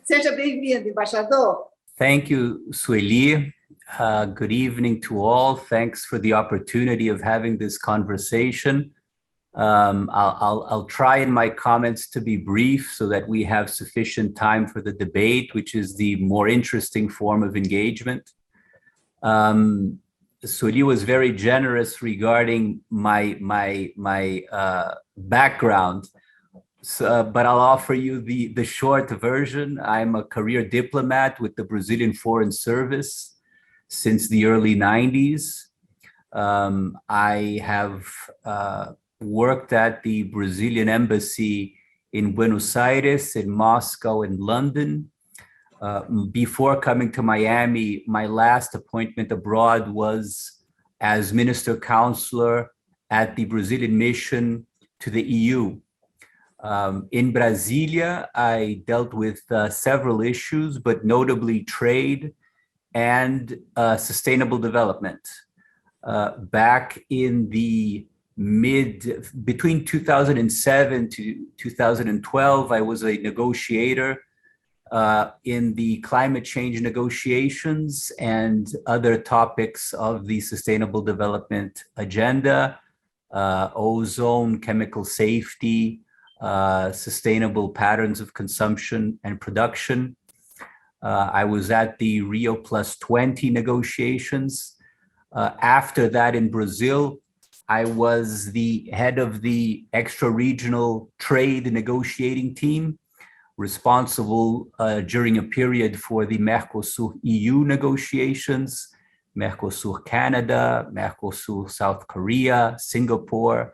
Seja bem-vindo, embaixador. Thank you, Sueli. Good evening to all. Thanks for the opportunity of having this conversation. I'll try in my comments to be brief so that we have sufficient time for the debate, which is the more interesting form of engagement. Sueli was very generous regarding my background. But I'll offer you the short version. I'm a career diplomat with the Brazilian Foreign Service since the early 90s. I have worked at the Brazilian Embassy in Buenos Aires, in Moscow, and London. Before coming to Miami, my last appointment abroad was as Minister Counselor at the Brazilian mission to the EU. In Brasilia, I dealt with several issues, but notably trade and sustainable development. Back in the between 2007 to 2012, I was a negotiator in the climate change negotiations and other topics of the sustainable development agenda, ozone, chemical safety, sustainable patterns of consumption and production. I was at the Rio +20 negotiations. After that in Brazil, I was the head of the extra-regional trade negotiating team, responsible during a period for the Mercosur-EU negotiations, Mercosur-Canada, Mercosur-South Korea, Singapore.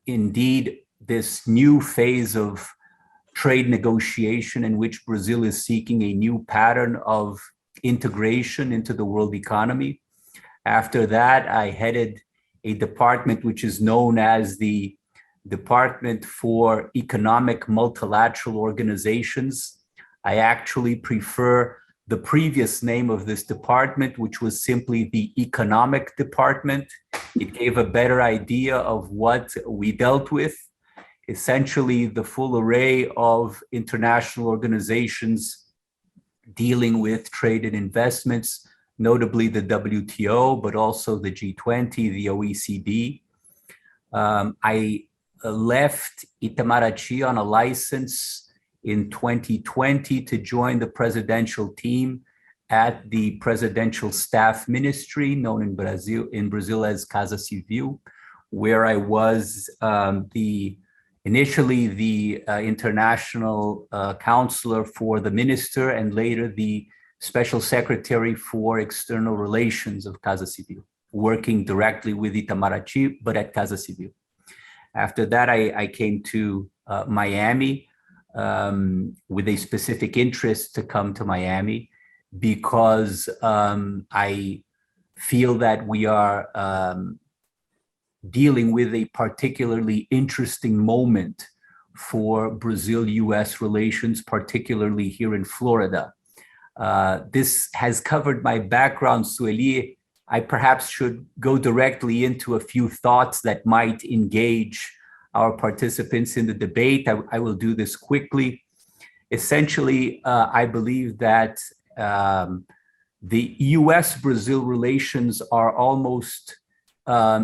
Indeed, this new phase of trade negotiation in which Brazil is seeking a new pattern of integration into the world economy. After that, I headed a department which is known as the Department for Economic Multilateral Organizations. I actually prefer the previous name of this department, which was simply the Economic Department. It gave a better idea of what we dealt with. Essentially, the full array of international organizations dealing with trade and investments, notably the WTO, but also the G20, the OECD. I left Itamaraty on a license in 2020 to join the presidential team at the Presidential Staff Ministry, known in Brazil as Casa Civil, where I was initially the international counselor for the minister and later the special secretary for external relations of Casa Civil, working directly with Itamaraty, but at Casa Civil. After that, I came to Miami with a specific interest to come to Miami because I feel that we are dealing with a particularly interesting moment for Brazil-US relations, particularly here in Florida. This has covered my background, Sueli. I perhaps should go directly into a few thoughts that might engage our participants in the debate. I will do this quickly. Essentially, I believe that the US-Brazil relations are almost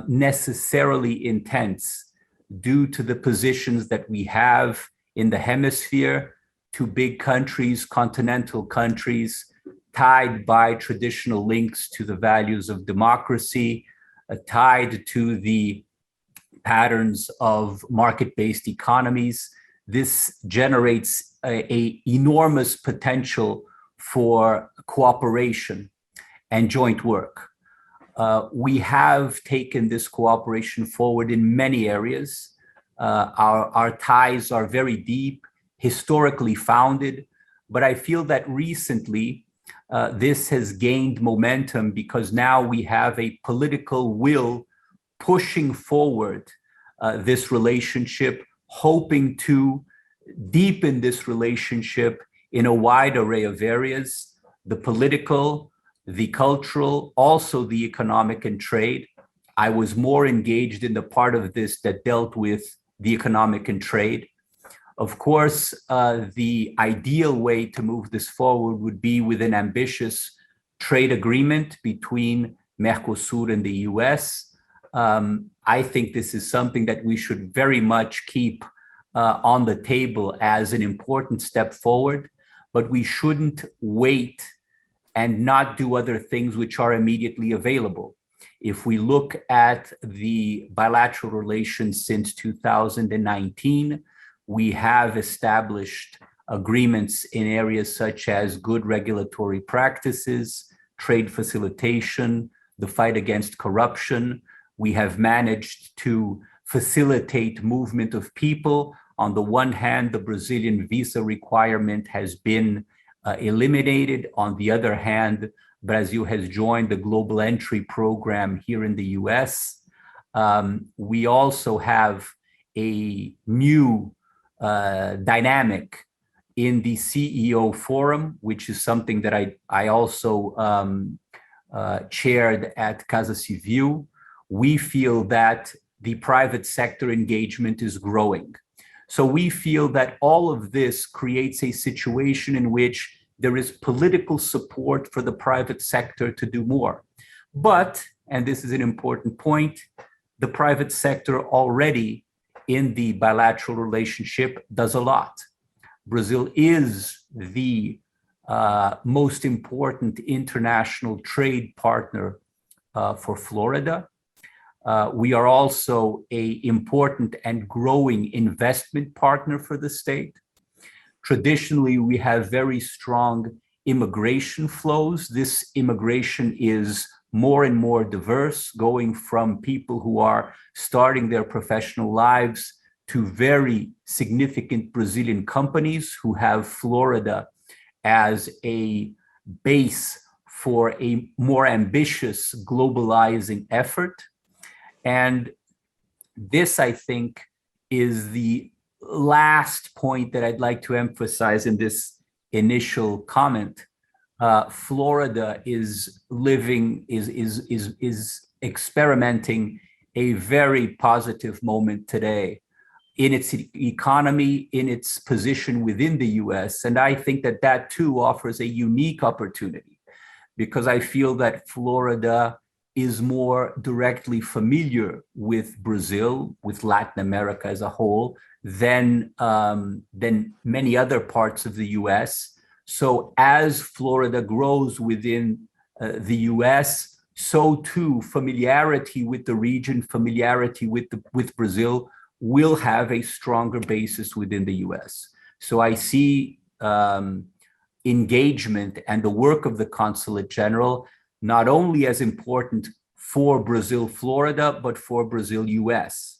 necessarily intense due to the positions that we have in the hemisphere, two big countries, continental countries, tied by traditional links to the values of democracy, tied to the patterns of market-based economies. This generates an enormous potential for cooperation and joint work. We have taken this cooperation forward in many areas. Our ties are very deep, historically founded, but I feel that recently this has gained momentum because now we have a political will pushing forward this relationship, hoping to deepen this relationship in a wide array of areas, the political, the cultural, also the economic and trade. I was more engaged in the part of this that dealt with the economic and trade. Of course, the ideal way to move this forward would be with an ambitious trade agreement between Mercosur and the US. I think this is something that we should very much keep on the table as an important step forward, but we shouldn't wait and not do other things which are immediately available. If we look at the bilateral relations since 2019, we have established agreements in areas such as good regulatory practices, trade facilitation, the fight against corruption. We have managed to facilitate movement of people. On the one hand, the Brazilian visa requirement has been eliminated. On the other hand, Brazil has joined the Global Entry Program here in the US. We also have a new dynamic in the CEO Forum, which is something that I also chaired at Casa Civil. We feel that the private sector engagement is growing. So we feel that all of this creates a situation in which there is political support for the private sector to do more. But, and this is an important point, the private sector already in the bilateral relationship does a lot. Brazil is the most important international trade partner for Florida. We are also an important and growing investment partner for the state. Traditionally, we have very strong immigration flows. This immigration is more and more diverse, going from people who are starting their professional lives to very significant Brazilian companies who have Florida as a base for a more ambitious globalizing effort. And this, I think, is the last point that I'd like to emphasize in this initial comment. Florida is experimenting a very positive moment today in its economy, in its position within the US. And I think that that too offers a unique opportunity, because I feel that Florida is more directly familiar with Brazil, with Latin America as a whole, than many other parts of the US. So as Florida grows within the US, so too familiarity with the region, familiarity with Brazil will have a stronger basis within the US. So I see engagement and the work of the Consulate General not only as important for Brazil, Florida, but for Brazil, US.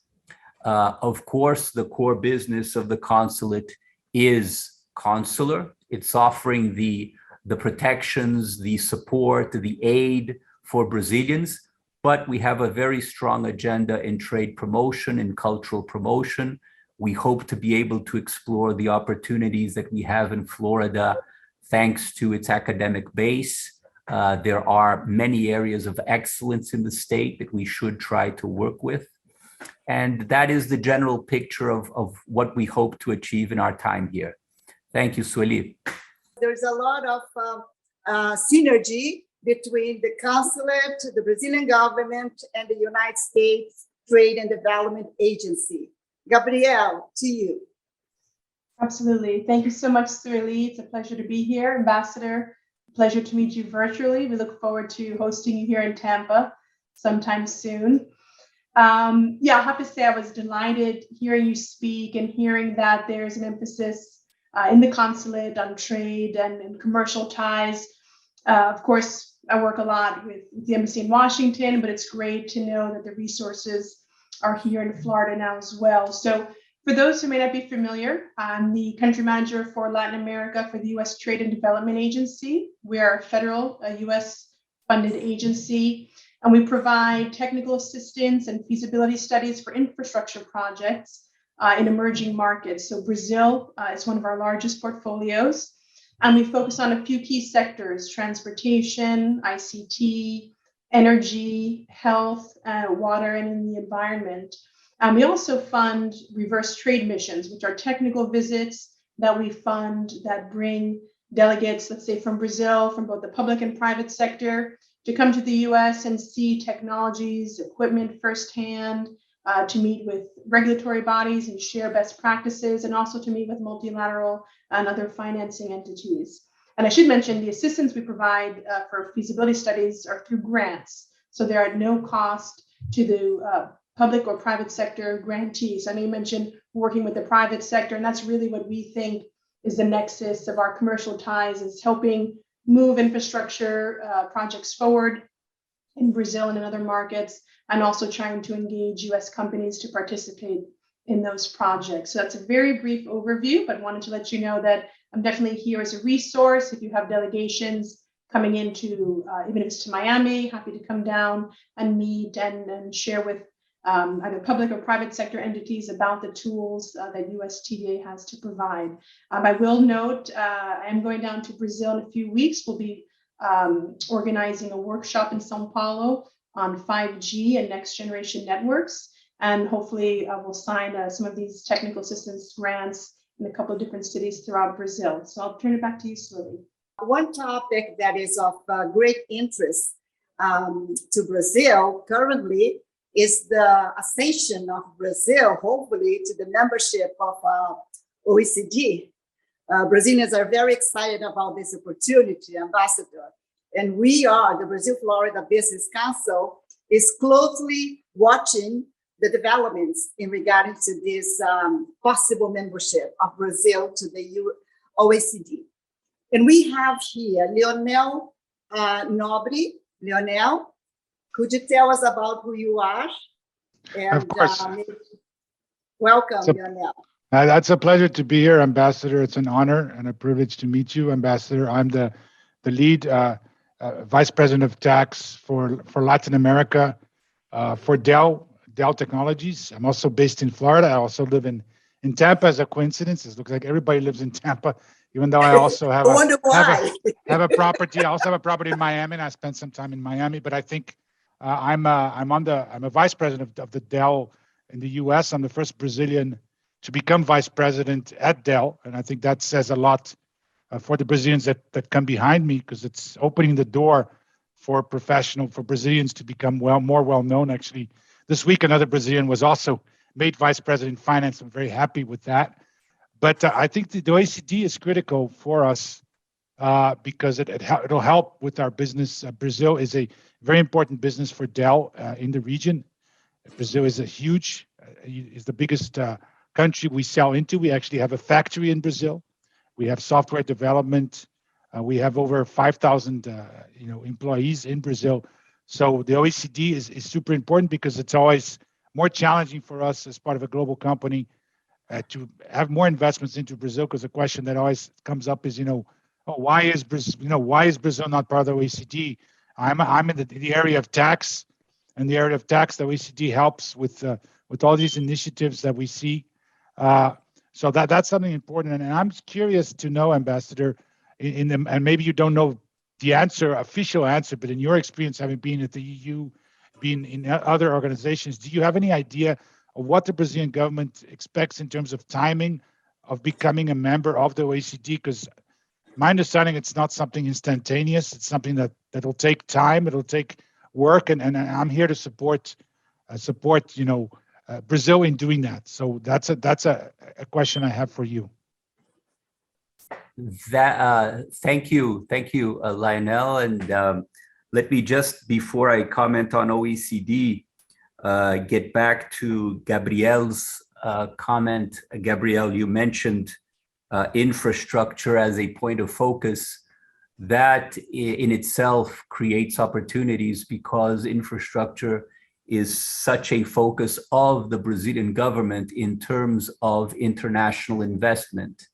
Of course, the core business of the consulate is consular. It's offering the protections, the support, the aid for Brazilians, but we have a very strong agenda in trade promotion and cultural promotion. We hope to be able to explore the opportunities that we have in Florida thanks to its academic base. There are many areas of excellence in the state that we should try to work with. And that is the general picture of what we hope to achieve in our time here. Thank you, Sueli. There's a lot of synergy between the consulate, the Brazilian government, and the United States Trade and Development Agency. Gabrielle, to you. Absolutely. Thank you so much, Sueli. It's a pleasure to be here. Ambassador, pleasure to meet you virtually. We look forward to hosting you here in Tampa sometime soon. Yeah, I have to say I was delighted hearing you speak and hearing that there's an emphasis in the consulate on trade and commercial ties. Of course, I work a lot with the embassy in Washington, but it's great to know that the resources are here in Florida now as well. So for those who may not be familiar, I'm the country manager for Latin America for the U.S. Trade and Development Agency. We are a federal U.S. funded agency, and we provide technical assistance and feasibility studies for infrastructure projects in emerging markets. So Brazil is one of our largest portfolios, and we focus on a few key sectors: transportation, ICT, energy, health, water, and in the environment. We also fund reverse trade missions, which are technical visits that we fund that bring delegates, let's say from Brazil, from both the public and private sector, to come to the US and see technologies, equipment firsthand, to meet with regulatory bodies and share best practices, and also to meet with multilateral and other financing entities. And I should mention the assistance we provide for feasibility studies are through grants. So they're at no cost to the public or private sector grantees. I know you mentioned working with the private sector, and that's really what we think is the nexus of our commercial ties, is helping move infrastructure projects forward in Brazil and in other markets, and also trying to engage US companies to participate in those projects. So that's a very brief overview, but wanted to let you know that I'm definitely here as a resource. If you have delegations coming into, even if it's to Miami, happy to come down and meet and share with either public or private sector entities about the tools that USTDA has to provide. I will note, I am going down to Brazil in a few weeks. We'll be organizing a workshop in Sao Paulo on 5G and next generation networks. And hopefully we'll sign some of these technical assistance grants in a couple of different cities throughout Brazil. So I'll turn it back to you, Sueli. One topic that is of great interest to Brazil currently is the ascension of Brazil, hopefully, to the membership of OECD. Brazilians are very excited about this opportunity, Ambassador. And we are, the Brazil-Florida Business Council, is closely watching the developments in regard to this possible membership of Brazil to the OECD. And we have here Leonel Nobre. Leonel, could you tell us about who you are? And, of course. Welcome, Leonel. That's a pleasure to be here, Ambassador. It's an honor and a privilege to meet you, Ambassador. I'm the lead Vice President of Tax for Latin America for Dell Technologies. I'm also based in Florida. I also live in Tampa. As a coincidence, it looks like everybody lives in Tampa, even though I also have a property. I also have a property in Miami, and I spent some time in Miami. But I think I'm a vice president of the Dell in the U.S. I'm the first Brazilian to become vice president at Dell, and I think that says a lot for the Brazilians that come behind me, because it's opening the door for Brazilians to become more well known. Actually, this week another Brazilian was also made vice president in finance. I'm very happy with that. But I think the OECD is critical for us because it'll help with our business. Brazil is a very important business for Dell in the region. Brazil is is the biggest country we sell into. We actually have a factory in Brazil. We have software development. We have over 5,000 employees in Brazil. So the OECD is super important because it's always more challenging for us as part of a global company to have more investments into Brazil, because the question that always comes up is, why is Brazil not part of the OECD? I'm in the area of tax, and the area of tax, the OECD helps with all these initiatives that we see. So that's something important. And I'm curious to know, Ambassador, and maybe you don't know the official answer, but in your experience, having been at the EU, being in other organizations, do you have any idea of what the Brazilian government expects in terms of timing of becoming a member of the OECD? Because my understanding, it's not something instantaneous. It's something that'll take time. It'll take work, and I'm here to support Brazil in doing that. So that's a question I have for you. Thank you, Lionel. And let me just, before I comment on OECD, get back to Gabriel's comment. Gabriel, you mentioned infrastructure as a point of focus. That in itself creates opportunities, because infrastructure is such a focus of the Brazilian government in terms of international investment.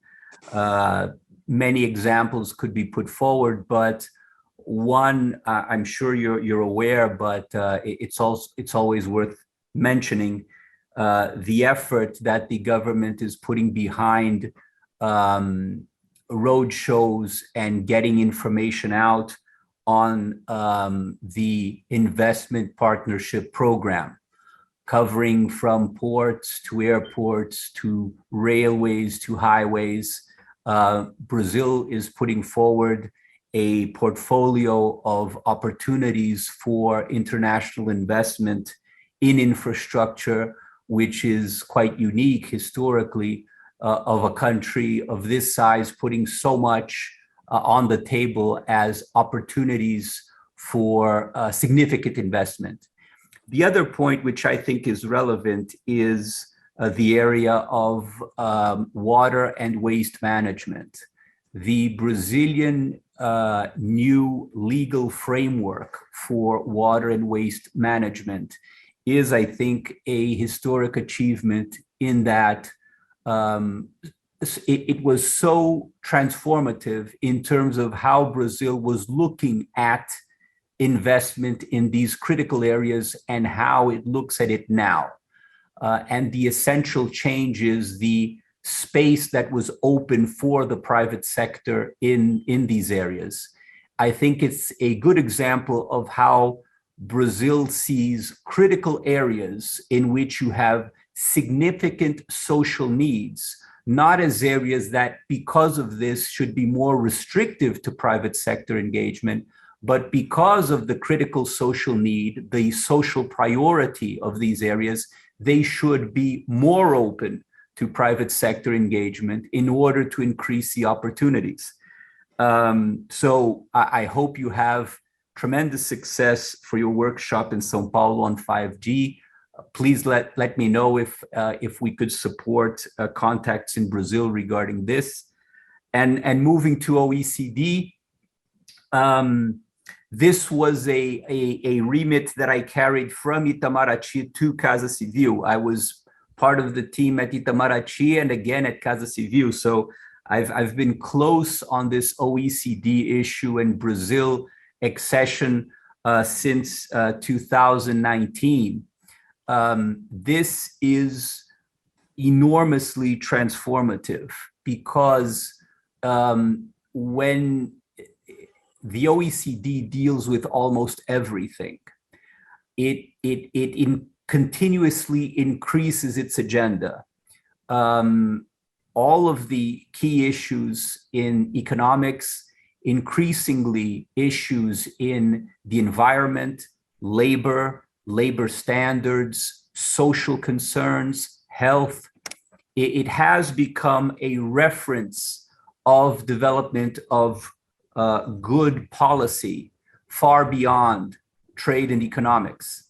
Many examples could be put forward, but one I'm sure you're aware, but it's always worth mentioning the effort that the government is putting behind road shows and getting information out on the investment partnership program. covering from ports to airports to railways to highways. Brazil is putting forward a portfolio of opportunities for international investment in infrastructure, which is quite unique historically of a country of this size putting so much on the table as opportunities for significant investment. The other point, which I think is relevant, is the area of water and waste management. The Brazilian new legal framework for water and waste management is, I think, a historic achievement in that it was so transformative in terms of how Brazil was looking at investment in these critical areas and how it looks at it now. And the essential change is the space that was open for the private sector in these areas. I think it's a good example of how Brazil sees critical areas in which you have significant social needs, not as areas that, because of this, should be more restrictive to private sector engagement, but because of the critical social need, the social priority of these areas, they should be more open to private sector engagement in order to increase the opportunities. So I hope you have tremendous success for your workshop in São Paulo on 5G. Please let me know if we could support contacts in Brazil regarding this. And moving to OECD, this was a remit that I carried from Itamaraty to Casa Civil. I was part of the team at Itamaraty and again at Casa Civil. So I've been close on this OECD issue and Brazil accession since 2019. This is enormously transformative because when the OECD deals with almost everything, it continuously increases its agenda. All of the key issues in economics, increasingly issues in the environment, labor standards, social concerns, health. It has become a reference of development of good policy far beyond trade and economics.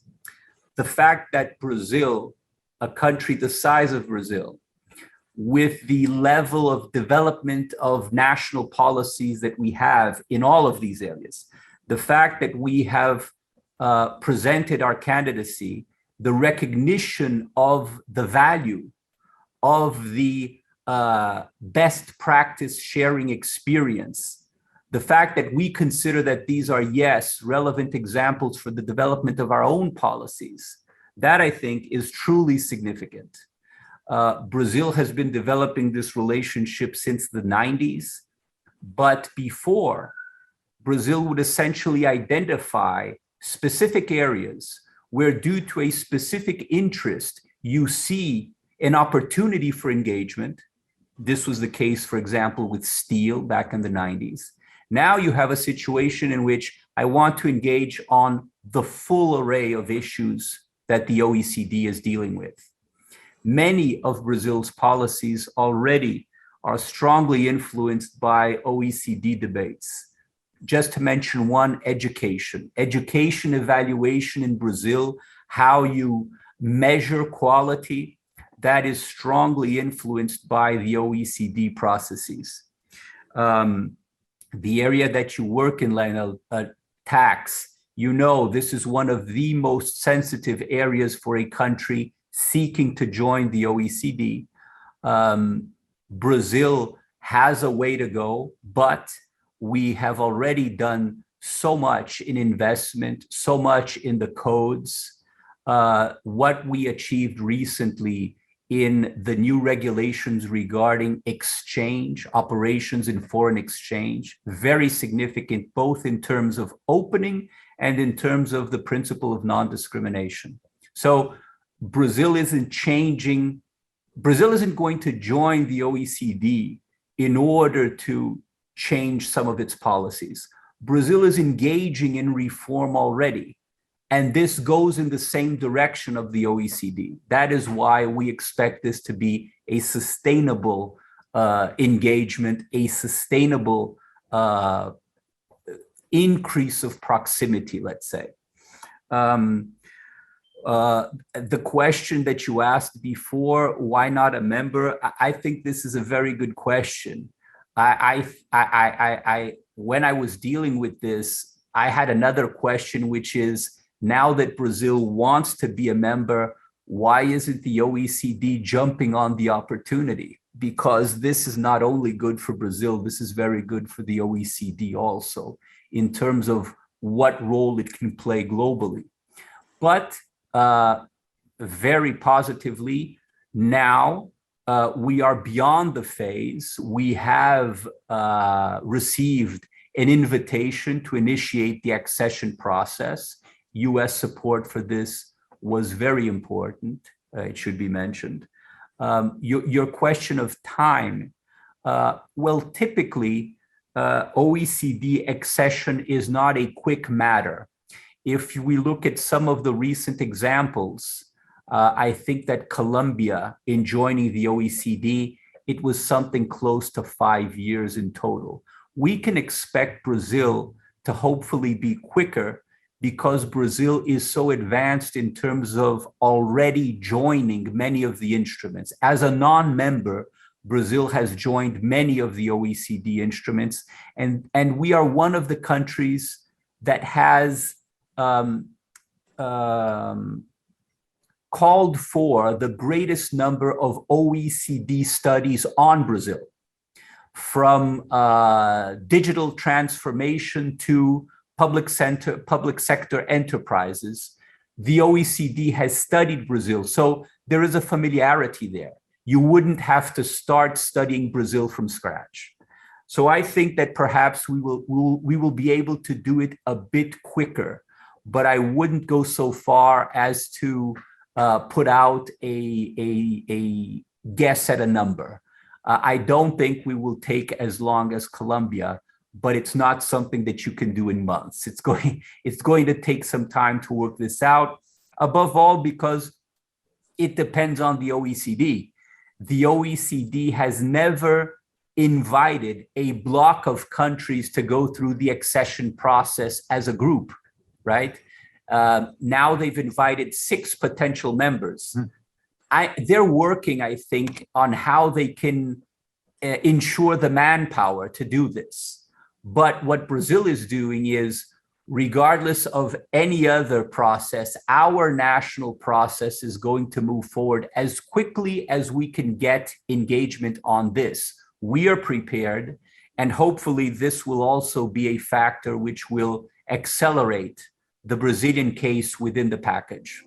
The fact that Brazil, a country the size of Brazil, with the level of development of national policies that we have in all of these areas, the fact that we have presented our candidacy, the recognition of the value of the best practice sharing experience, the fact that we consider that these are, yes, relevant examples for the development of our own policies, that I think is truly significant. Brazil has been developing this relationship since the 90s, but before, Brazil would essentially identify specific areas where, due to a specific interest, you see an opportunity for engagement. This was the case, for example, with steel back in the 90s. Now you have a situation in which I want to engage on the full array of issues that the OECD is dealing with. Many of Brazil's policies already are strongly influenced by OECD debates. Just to mention one, education evaluation in Brazil, how you measure quality, that is strongly influenced by the OECD processes. The area that you work in, Lionel, tax, you know, this is one of the most sensitive areas for a country seeking to join the OECD. Brazil has a way to go, but we have already done so much in investment, so much in the codes. What we achieved recently in the new regulations regarding exchange, operations in foreign exchange, very significant, both in terms of opening and in terms of the principle of non-discrimination. So Brazil isn't changing. Brazil isn't going to join the OECD in order to change some of its policies. Brazil is engaging in reform already, and this goes in the same direction of the OECD. That is why we expect this to be a sustainable engagement, a sustainable increase of proximity, let's say. The question that you asked before, why not a member? I think this is a very good question. When I was dealing with this, I had another question, which is, now that Brazil wants to be a member, why isn't the OECD jumping on the opportunity? Because this is not only good for Brazil, this is very good for the OECD also, in terms of what role it can play globally. But very positively, now we are beyond the phase. We have received an invitation to initiate the accession process. US support for this was very important. It should be mentioned. Your question of time, well, typically, OECD accession is not a quick matter. If we look at some of the recent examples, I think that Colombia, in joining the OECD, it was something close to 5 years in total. We can expect Brazil to hopefully be quicker, because Brazil is so advanced in terms of already joining many of the instruments. As a non-member, Brazil has joined many of the OECD instruments, and we are one of the countries that has called for the greatest number of OECD studies on Brazil, from digital transformation to public sector enterprises. The OECD has studied Brazil, so there is a familiarity there. You wouldn't have to start studying Brazil from scratch. So I think that perhaps we will be able to do it a bit quicker, but I wouldn't go so far as to put out a guess at a number. I don't think we will take as long as Colombia, but it's not something that you can do in months. It's going to take some time to work this out, above all because it depends on the OECD. The OECD has never invited a block of countries to go through the accession process as a group, right? Now they've invited 6 potential members. They're working, I think, on how they can ensure the manpower to do this. But what Brazil is doing is, regardless of any other process, our national process is going to move forward as quickly as we can get engagement on this. We are prepared, and hopefully this will also be a factor which will accelerate the Brazilian case within the package.